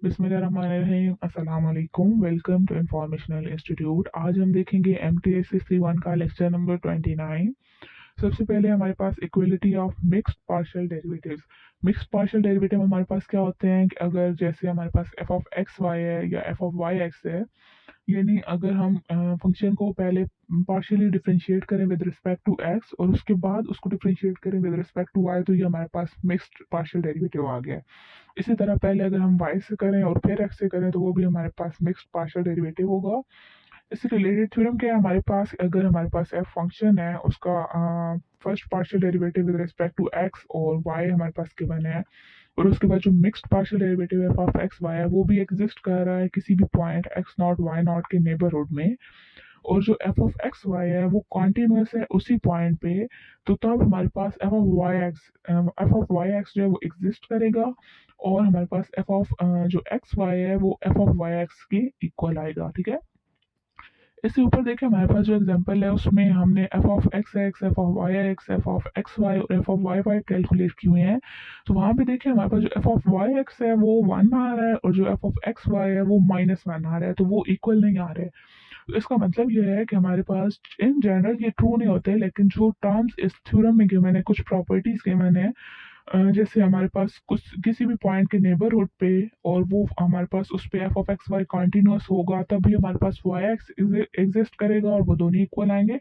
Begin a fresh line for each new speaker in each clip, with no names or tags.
बिस्मिल्लाहिर्रहमानिर्रहीम अस्सलाम वालेकुम। Welcome to informational institute. आज हम देखेंगे MTS 61 का लेक्चर नंबर 29। सबसे पहले हमारे पास equality of mixed partial derivatives. Mixed partial derivative हमारे पास क्या होते हैं कि अगर जैसे हमारे पास एफ ऑफ एक्स वाई है या एफ ऑफ वाई एक्स है, यानी अगर हम फंक्शन को पहले पार्शियली डिफरेंशिएट करें विद रिस्पेक्ट टू एक्स और उसके बाद उसको डिफरेंशिएट करें विद रिस्पेक्ट टू वाई, तो ये हमारे पास मिक्स्ड पार्शियल डेरिवेटिव आ गया है। इसी तरह पहले अगर हम y से करें और फिर x से करें तो वो भी हमारे पास मिक्स्ड पार्शियल डेरिवेटिव होगा। इससे रिलेटेड थ्योरम क्या है हमारे पास, अगर हमारे पास f फंक्शन है उसका first partial derivative with respect to x और y हमारे पास गिवन है, और उसके बाद जो मिक्स्ड पार्शियल डेरिवेटिव है ऑफ एक्स वाई है वो भी एग्जिस्ट कर रहा है किसी भी point x not y not के नेबरहुड में, और जो एफ ऑफ एक्स वाई है वो कॉन्टिन्यूस है उसी पॉइंट पे, तो तब हमारे पास एफ ऑफ वाई एक्स जो है वो एग्जिस्ट करेगा, और हमारे पास एफ ऑफ जो एक्स वाई है वो एफ ऑफ वाई एक्स के इक्वल आएगा। ठीक है, इससे ऊपर देखें हमारे पास जो एग्जांपल है उसमें हमने f of x x, f of y x, f of x y और f of y y calculate किए हुए हैं। तो वहाँ पे देखिए हमारे पास जो एफ ऑफ वाई एक्स है वो 1 आ रहा है और जो एफ ऑफ एक्स वाई है वो -1 आ रहा है, तो वो इक्वल नहीं आ रहे हैं। तो इसका मतलब ये है कि हमारे पास इन जनरल ये ट्रू नहीं होते, लेकिन जो टर्म्स इस थ्योरम में गिवन है, कुछ प्रॉपर्टीज गिवन है, जैसे हमारे पास कुछ किसी भी पॉइंट के नेबरहुड पे और वो हमारे पास उस पे f of x y continuous होगा तभी हमारे पास वाई एक्स एग्जिस्ट करेगा और वो दोनों इक्वल आएंगे।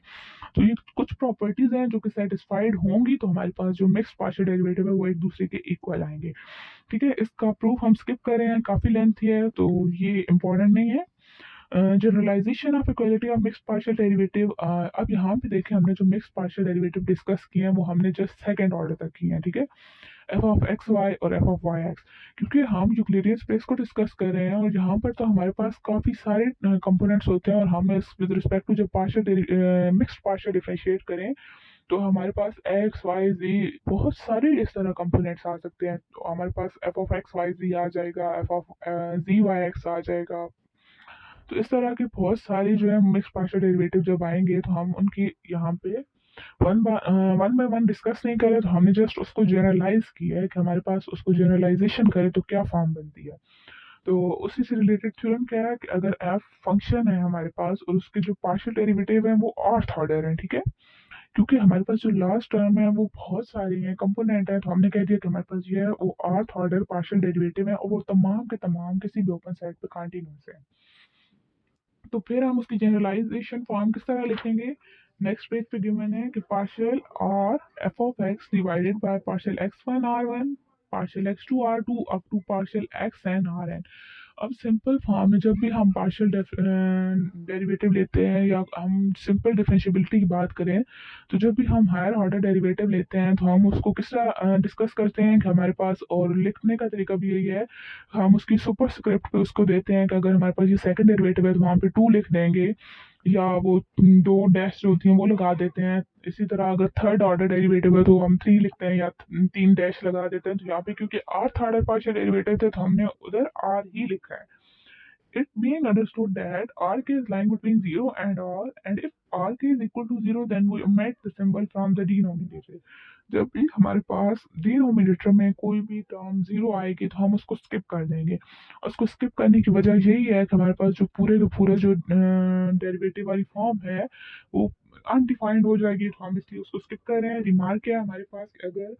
तो ये कुछ प्रॉपर्टीज हैं जो कि सेटिस्फाइड होंगी तो हमारे पास जो मिक्स पार्शियल डेरिवेटिव है वो एक दूसरे के इक्वल आएंगे। ठीक है, इसका प्रूफ हम स्किप कर रहे हैं, काफी लेंथी है तो ये इंपॉर्टेंट नहीं है। Generalisation of equality of mixed partial derivative. अब यहाँ पे देखें हमने जो मिक्स्ड पार्शियल डेरिवेटिव डिस्कस किए हैं वो हमने जस्ट सेकंड ऑर्डर तक किए हैं। ठीक है, एफ ऑफ एक्स वाई और एफ ऑफ वाई एक्स, क्योंकि हम यूक्लिडियन स्पेस को डिस्कस कर रहे हैं और यहाँ पर तो हमारे पास काफ़ी सारे कंपोनेंट्स होते हैं, और हम इस विद रिस्पेक्ट टू जो पार्शियल मिक्स्ड पार्शियल डिफरेंशिएट करें तो हमारे पास एक्स वाई जी बहुत सारे इस तरह कंपोनेंट्स आ सकते हैं। तो हमारे पास f of x y g आ जाएगा, f of g y x आ जाएगा। तो इस तरह के बहुत सारी जो है मिक्स पार्शियल डेरिवेटिव जब आएंगे तो हम उनकी यहाँ पे वन बाय वन डिस्कस नहीं करें, तो हमने जस्ट उसको जनरलाइज किया है कि हमारे पास उसको जनरलाइजेशन करें तो क्या फॉर्म बनती है। तो उसी से रिलेटेड थ्योरम क्या है कि अगर एफ फंक्शन है हमारे पास और उसके जो पार्शियल डेरिवेटिव है वो ऑर्थ ऑर्डर है, ठीक है, क्योंकि हमारे पास जो लास्ट टर्म है वो बहुत सारी है कंपोनेंट है, तो हमने कह दिया कि हमारे पास ये है वो ऑर्थ ऑर्डर पार्शियल डेरिवेटिव है और वो तमाम के तमाम किसी भी ओपन साइड पे कॉन्टिन्यूस है। तो फिर हम उसकी जनरलाइजेशन फॉर्म किस तरह लिखेंगे, नेक्स्ट पेज पे गिवन है कि पार्शियल और f of x divided by partial x1 r1 partial x2 r2 up to partial x n r n। अब सिंपल फॉर्म में जब भी हम पार्शियल डेरिवेटिव लेते हैं या हम सिंपल डिफरेंशियबिलिटी की बात करें, तो जब भी हम हायर ऑर्डर डेरिवेटिव लेते हैं तो हम उसको किस तरह डिस्कस करते हैं कि हमारे पास, और लिखने का तरीका भी यही है, हम उसकी सुपर स्क्रिप्ट पे उसको देते हैं कि अगर हमारे पास ये सेकंड डेरिवेटिव है तो वहाँ पे 2 लिख देंगे, या वो 2 डैश जो होती हैं वो लगा देते हैं। इसी तरह अगर थर्ड ऑर्डर डेरिवेटिव है तो हम 3 लिखते हैं या 3 डैश लगा देते हैं। तो यहाँ पे क्योंकि our third order partial derivative थे तो हमने उधर आर ही लिखा है। It being understood that arc is lying between 0 and r, and if arc is equal to 0 then we omit the symbol from the denominator। जब भी हमारे पास डिनोमिनेटर में कोई भी टर्म 0 आएगी तो हम उसको स्किप कर देंगे। उसको स्किप करने की वजह यही है कि हमारे पास जो पूरे का पूरा जो डेरिवेटिव वाली फॉर्म है वो अनडिफाइंड हो जाएगी, तो हम इसलिए उसको स्किप कर रहे हैं। रिमार्क क्या है हमारे पास, अगर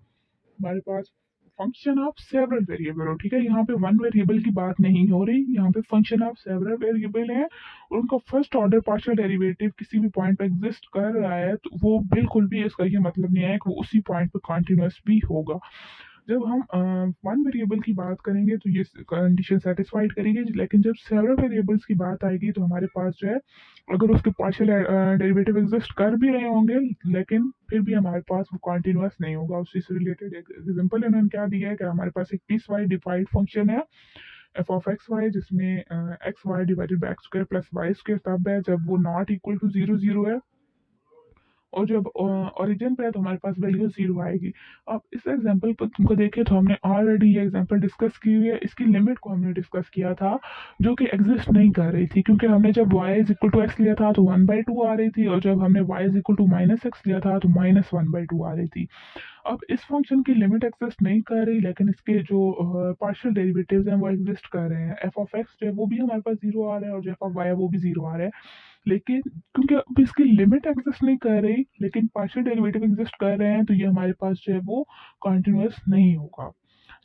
हमारे पास फंक्शन ऑफ सेवरल वेरिएबल हो, ठीक है, यहाँ पे वन वेरिएबल की बात नहीं हो रही, यहाँ पे फंक्शन ऑफ सेवरल वेरिएबल है और उनका फर्स्ट ऑर्डर पार्शियल डेरिवेटिव किसी भी पॉइंट पे एग्जिस्ट कर रहा है, तो वो बिल्कुल भी इसका ये मतलब नहीं है कि वो उसी पॉइंट पे कॉन्टिन्यूस भी होगा। जब हम वन वेरिएबल की बात करेंगे तो ये कंडीशन सेटिस्फाइड करेगी, लेकिन जब सेवरल वेरिएबल्स की बात आएगी तो हमारे पास जो है अगर उसके पार्शियल डेरिवेटिव एग्जिस्ट कर भी रहे होंगे लेकिन फिर भी हमारे पास वो कॉन्टिन्यूस नहीं होगा। उसी से रिलेटेड एक एग्जांपल इन्होंने क्या दिया है कि हमारे पास एक पीस वाई डिफाइंड फंक्शन है एफ ऑफ एक्स वाई, जिसमें x y divided by x square plus y square तब है जब वो नॉट इक्वल टू 0 0 है, और जब ओरिजिन पे है तो हमारे पास वैल्यू 0 आएगी। अब इस एग्जांपल पर तुमको देखें तो हमने ऑलरेडी ये एग्जांपल डिस्कस की हुई है, इसकी लिमिट को हमने डिस्कस किया था जो कि एग्जिस्ट नहीं कर रही थी, क्योंकि हमने जब y is equal to x लिया था तो 1/2 आ रही थी, और जब हमने y is equal to minus x लिया था तो -1/2 आ रही थी। अब इस फंक्शन की लिमिट एग्जिस्ट नहीं कर रही, लेकिन इसके जो पार्शियल डेरिवेटिव्स हैं वो एग्जिस्ट कर रहे हैं। एफ ऑफ एक्स जो है वो भी हमारे पास जीरो आ रहा है, और जो एफ ऑफ वाई है वो भी जीरो आ रहा है। लेकिन क्योंकि अब इसकी लिमिट एग्जिस्ट नहीं कर रही, लेकिन पार्शियल डेरिवेटिव एग्जिस्ट कर रहे हैं, तो ये हमारे पास जो है वो कॉन्टिन्यूस नहीं होगा।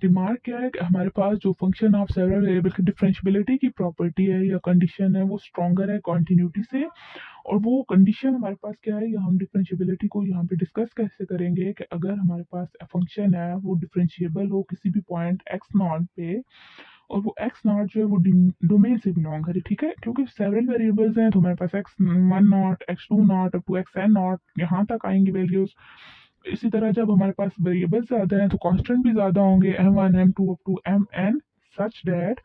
रिमार्क क्या है कि हमारे पास जो फंक्शन ऑफ सेवरल वेरिएबल की डिफरेंशियबिलिटी की प्रॉपर्टी है या कंडीशन है वो स्ट्रॉन्गर है कॉन्टिन्यूटी से। और वो कंडीशन हमारे पास क्या है, या हम डिफरेंशियबिलिटी को यहाँ पे डिस्कस कैसे करेंगे कि अगर हमारे पास फंक्शन है वो डिफरेंशिएबल हो किसी भी पॉइंट एक्स नॉट पे, और वो एक्स नॉट जो है वो डोमेन से बिलोंग करे, ठीक है। क्योंकि सेवरल वेरिएबल्स हैं, तो हमारे पास x one naught, x two naught, up to x n naught, यहाँ तक आएंगी वैल्यूज। इसी तरह जब हमारे पास वेरिएबल्स ज़्यादा हैं तो कांस्टेंट भी ज़्यादा होंगे, m one m two up to m n, such that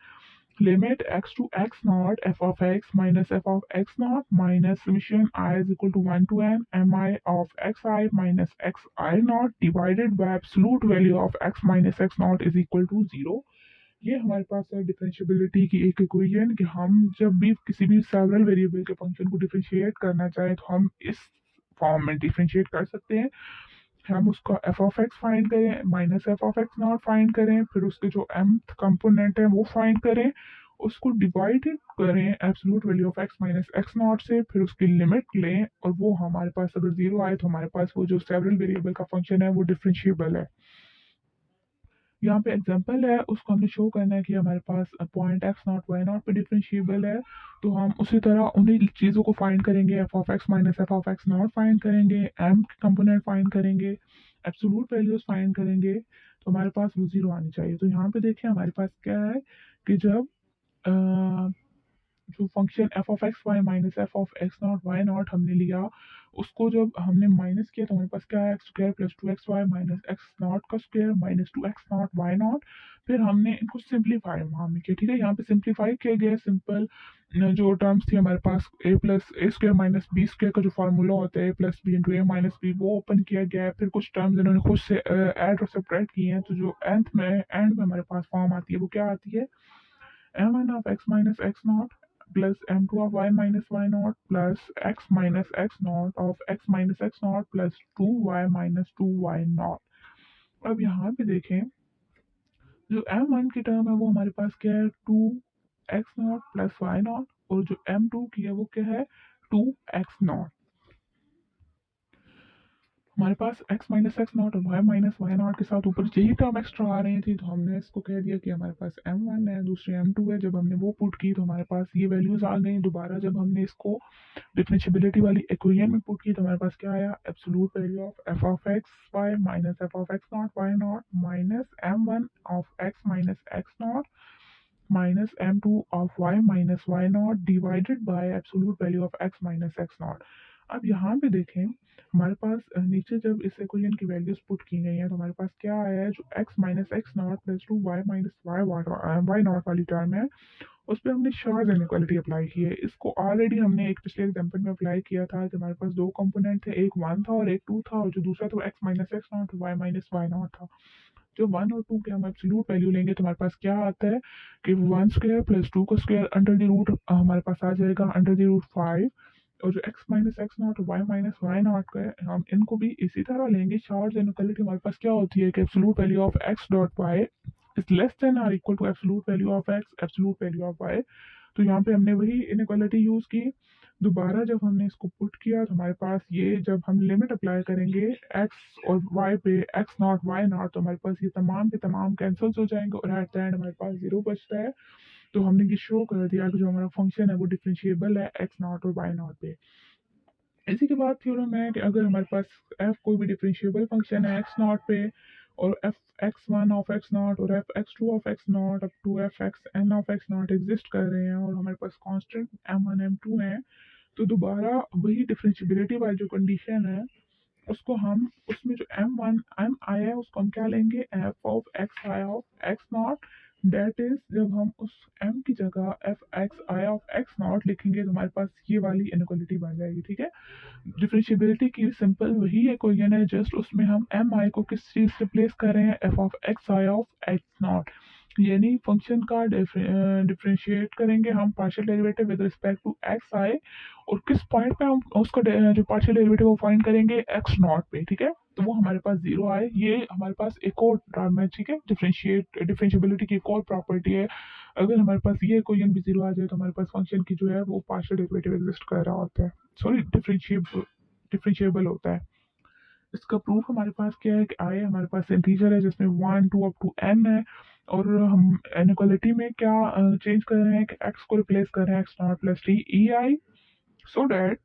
limit x to x naught f of x minus f of x naught minus summation I is equal to 1 to n mi of xi minus xi naught divided by absolute value of x minus x naught is equal to 0। ये हमारे पास है differentiability की एक equation कि हम जब भी किसी भी सेवरल वेरिएबल के फंक्शन को डिफरेंशिएट करना चाहें तो हम इस फॉर्म में डिफरेंशिएट कर सकते हैं। हम उसका एफ ऑफ एक्स फाइंड करें, minus f of x not find करें, फिर उसके जो एम कंपोनेंट है वो फाइंड करें, उसको डिवाइडेड करें absolute value of x minus x not से, फिर उसकी लिमिट लें, और वो हमारे पास अगर जीरो आए तो हमारे पास वो जो सेवरल वेरिएबल का फंक्शन है वो डिफरेंशिएबल है। यहाँ पे एग्जांपल है, उसको हमने शो करना है कि हमारे पास point x not y naught पे डिफरेंशिएबल है। तो हम उसी तरह उन्हीं चीज़ों को फाइंड करेंगे, F of x minus f of x not find करेंगे, एम कंपोनेंट फाइंड करेंगे, एब्सोल्यूट वैल्यूज फाइंड करेंगे, तो हमारे पास वो जीरो आनी चाहिए। तो यहाँ पे देखिए हमारे पास क्या है कि जब जो function f of x y minus f of x not y not हमने लिया, उसको जब हमने माइनस किया तो हमारे पास क्या है, x square plus two x y minus x naught का square minus two x not y naught. फिर हमने इनको सिंप्लीफाई वहाँ में किया, ठीक है। यहाँ पे सिंप्लीफाई किया गया सिंपल जो टर्म्स थी हमारे पास ए प्लस ए स्क्वायर माइनस बी स्क्वायर का जो फार्मूला होता है ए प्लस बी इंटू ए माइनस बी, वो ओपन किया गया है। फिर कुछ टर्म्स इन्होंने खुद से ऐड और सब्ट्रैक्ट किए हैं, तो जो एंड में हमारे पास फॉर्म आती है वो क्या आती है, m1 of x minus x naught plus m2 of y minus y naught plus x minus x naught of x minus x naught plus 2y minus 2y naught। अब यहाँ पे देखें जो m1 की टर्म है वो हमारे पास क्या है, 2x not plus y not, और जो m2 की है वो क्या है, 2x नॉट। हमारे पास x माइनस एक्स नॉट और y माइनस वाई नॉट के साथ ऊपर यही टर्म एक्स्ट्रा आ रही थी, तो हमने इसको कह दिया कि हमारे पास m1 है, दूसरी m2 है। जब हमने वो पुट की तो हमारे पास ये वैल्यूज आ गई। दोबारा जब हमने इसको डिफरेंशियबिलिटी वाली इक्वेशन में पुट की तो हमारे पास क्या आया, absolute value of f of x y minus f of x not y not minus m1 of x minus x not minus m2 of y minus y not divided by absolute value of x minus x not. अब यहाँ पे देखें हमारे पास नीचे जब इस equation की values put की गई हैं तो हमारे पास क्या आया है, जो x minus x not plus two y minus y not वाली टर्म है उस पर हमने शार्ज इनइक्वालिटी अप्लाई की है। इसको ऑलरेडी हमने एक पिछले एग्जांपल में अप्लाई किया था कि हमारे पास दो कंपोनेंट थे, एक वन था और एक टू था, और जो दूसरा था x minus x not y minus y not था। जो वन और टू के हम एब्सोल्यूट वैल्यू लेंगे तो हमारे पास क्या आता है कि वन स्क्वायर प्लस टू का स्क्वायर अंडर द रूट हमारे पास आ जाएगा अंडर द रूट 5, और जो x minus x not y minus y not का है हम इनको भी इसी तरह लेंगे। चार्ज इनइक्वालिटी हमारे पास क्या होती है कि absolute value of x dot y is less than और equal to absolute value of x absolute value of y। तो यहाँ पे हमने वही इनइक्वालिटी यूज की। दोबारा जब हमने इसको पुट किया तो हमारे पास ये जब हम लिमिट अप्लाई करेंगे x और y पे x नॉट y नॉट, तो हमारे पास ये तमाम के तमाम कैंसिल्स हो जाएंगे और एट द एंड हमारे पास जीरो बचता है। तो हमने ये शो कर दिया कि जो हमारा फंक्शन है वो डिफरेंशिएबल है x नॉट और y नॉट पे। इसी के बाद थ्योरम है कि अगर हमारे पास f कोई भी डिफरेंशिएबल फंक्शन है x नॉट पे, और f x1 of x not और f x2 of x not up to f x n of x not exist कर रहे हैं, और हमारे पास कांस्टेंट m1 m2 है, तो दोबारा वही डिफरेंशिएबिलिटी वाली जो कंडीशन है उसको हम उसमें जो m1 m आया है उसको हम क्या लेंगे, f of x i of x not. That is जब हम उस m की जगह f x i of x not लिखेंगे तो हमारे पास ये वाली इनइक्वालिटी बन जाएगी, ठीक है। डिफरेंशिएबिलिटी की सिंपल वही इक्वेशन है, जस्ट उसमें हम एम आई को किस चीज से प्लेस कर रहे हैं, f of x i of x naught. यानी फंक्शन का डिफरेंशिएट करेंगे हम partial derivative with respect to x i, और किस पॉइंट पे हम उसका जो पार्शियल डेरिवेटिव वो फाइंड करेंगे एक्स नॉट पे, ठीक है। तो वो हमारे पास जीरो आए। ये हमारे पास एक और टर्म है, ठीक है, डिफरेंशिएबिलिटी की एक और प्रॉपर्टी है। अगर हमारे पास ये इक्वेशन भी जीरो आ जाए तो हमारे पास फंक्शन की जो है वो पार्शियल डेरिवेटिव एग्जिस्ट कर रहा होता है, सॉरी डिफरेंशिएबल होता है। इसका प्रूफ हमारे पास क्या है कि आई हमारे पास इंटीजर है जिसमें 1 2 अप टू n है, और हम इनइक्वालिटी में क्या चेंज कर रहे हैं कि x को रिप्लेस कर रहे हैं x not plus t e i, so that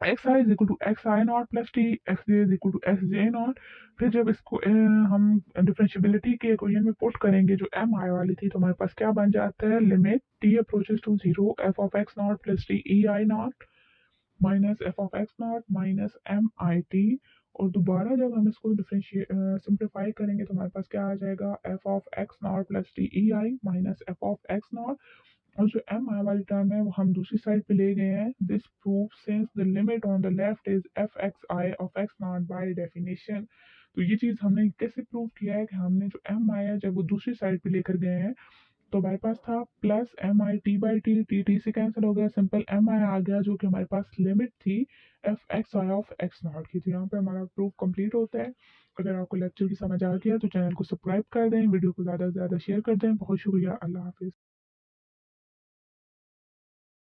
x i is equal to x i not plus t, x j is equal to x j not. फिर जब इसको हम डिफरेंशियबिलिटी के इक्वेशन में पुट करेंगे जो एम आई वाली थी, तो हमारे पास क्या बन जाता है, limit t approaches to zero f of x not plus t e i not minus f of x not minus m i t. और दोबारा जब हम इसको डिफरेंशिएट सिंप्लीफाई करेंगे तो हमारे पास क्या आ जाएगा, f of x not plus t e I minus f of x not. और जो एम आई वाली टर्म है वो हम दूसरी साइड पे ले गए हैं। This prove since the limit on the left is F x i of x not by definition. तो ये चीज़ हमने कैसे प्रूव किया है कि हमने जो एम आई है जब वो दूसरी साइड पे लेकर गए हैं, तो हमारे पास था plus m i t by t, t t से कैंसिल हो गया, सिंपल एम आई आ गया जो कि हमारे पास लिमिट थी F x i of x not की। तो यहाँ पे हमारा प्रूफ कंप्लीट होता है। अगर आपको लेक्चर की समझ आ गया तो चैनल को सब्सक्राइब कर दें, वीडियो को ज़्यादा से ज़्यादा शेयर कर दें। बहुत शुक्रिया, अल्लाह हाफिज़।